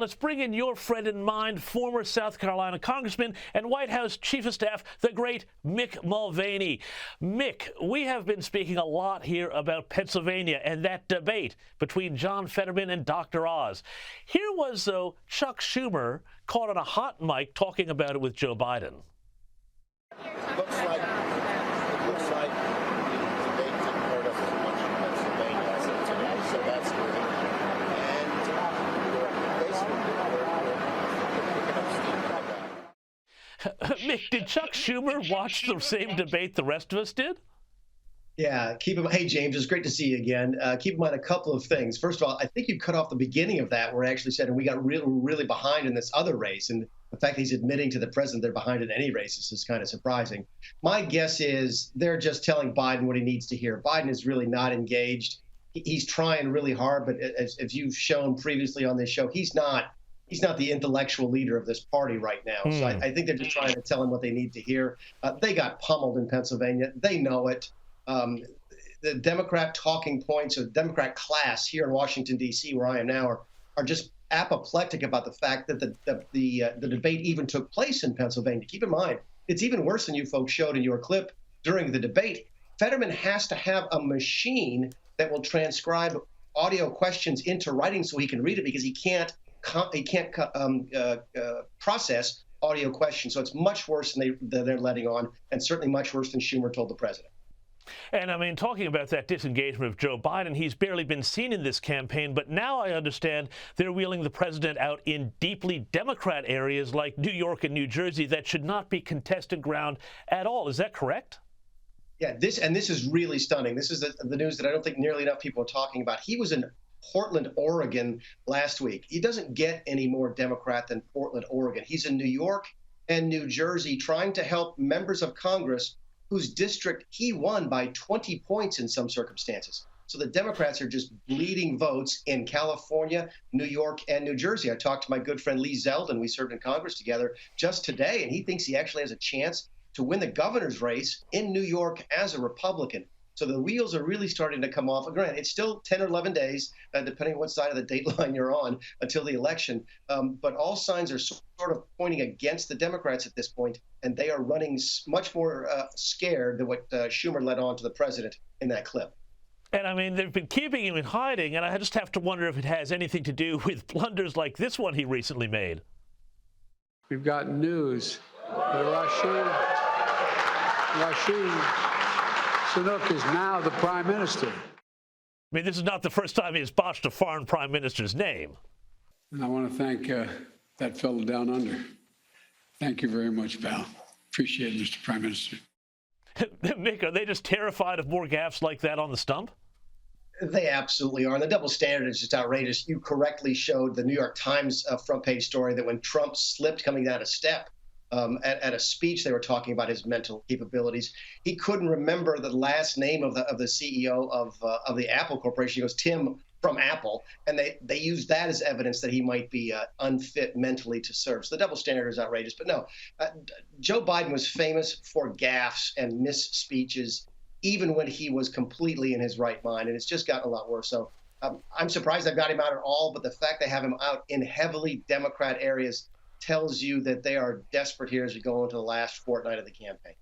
Let's bring in your friend and mine, former South Carolina Congressman and White House Chief of Staff, the great Mick Mulvaney. Mick, we have been speaking a lot here about Pennsylvania and that debate between John Fetterman and Dr. Oz. Here was, though, Chuck Schumer caught on a hot mic talking about it with Joe Biden. Looks like the debate didn't hurt us as much in Pennsylvania as it today, so that's good. Mick, did Chuck Schumer watch the same debate the rest of us did? Yeah, hey, James, it's great to see you again. Keep in mind a couple of things. First of all, I think you cut off the beginning of that where I actually said, and we got really behind in this other race. And the fact that he's admitting to the president they're behind in any races is kind of surprising. My guess is they're just telling Biden what he needs to hear. Biden is really not engaged. He's trying really hard, but as you've shown previously on this show, he's not the intellectual leader of this party right now. So I think they're just trying to tell him what they need to hear. They got pummeled in Pennsylvania. They know it. The Democrat talking points of the Democrat class here in Washington, D.C., where I am now, are just apoplectic about the fact that the debate even took place in Pennsylvania. Keep in mind, it's even worse than you folks showed in your clip during the debate. Fetterman has to have a machine that will transcribe audio questions into writing so he can read it because he can't process audio questions. So it's much worse than they're letting on, and certainly much worse than Schumer told the president. And I mean, talking about that disengagement of Joe Biden, he's barely been seen in this campaign, but now I understand they're wheeling the president out in deeply Democrat areas like New York and New Jersey that should not be contested ground at all. Is that correct? Yeah, this is really stunning. This is the news that I don't think nearly enough people are talking about. He was in Portland, Oregon last week. He doesn't get any more Democrat than Portland, Oregon. He's in New York and New Jersey trying to help members of Congress whose district he won by 20 points in some circumstances. So the Democrats are just bleeding votes in California, New York, and New Jersey. I talked to my good friend Lee Zeldin. We served in Congress together just today, and he thinks he actually has a chance to win the governor's race in New York as a Republican. So the wheels are really starting to come off. Granted, it's still 10 or 11 days, depending on what side of the date line you're on, until the election. But all signs are sort of pointing against the Democrats at this point, and they are running much more scared than what Schumer led on to the president in that clip. And I mean, they've been keeping him in hiding, and I just have to wonder if it has anything to do with blunders like this one he recently made. We've got news that Rashid Sunak is now the prime minister. I mean, this is not the first time he's botched a foreign prime minister's name. And I want to thank that fellow down under. Thank you very much, pal. Appreciate it, Mr. Prime Minister. Mick, are they just terrified of more gaffes like that on the stump? They absolutely are. And the double standard is just outrageous. You correctly showed the New York Times front page story that when Trump slipped coming down a step, at a speech, they were talking about his mental capabilities. He couldn't remember the last name of the CEO of the Apple Corporation. He goes, Tim from Apple, and they used that as evidence that he might be unfit mentally to serve. So the double standard is outrageous. But no, Joe Biden was famous for gaffes and misspeeches, even when he was completely in his right mind, and it's just gotten a lot worse. So I'm surprised they've got him out at all. But the fact they have him out in heavily Democrat areas tells you that they are desperate here as we go into the last fortnight of the campaign.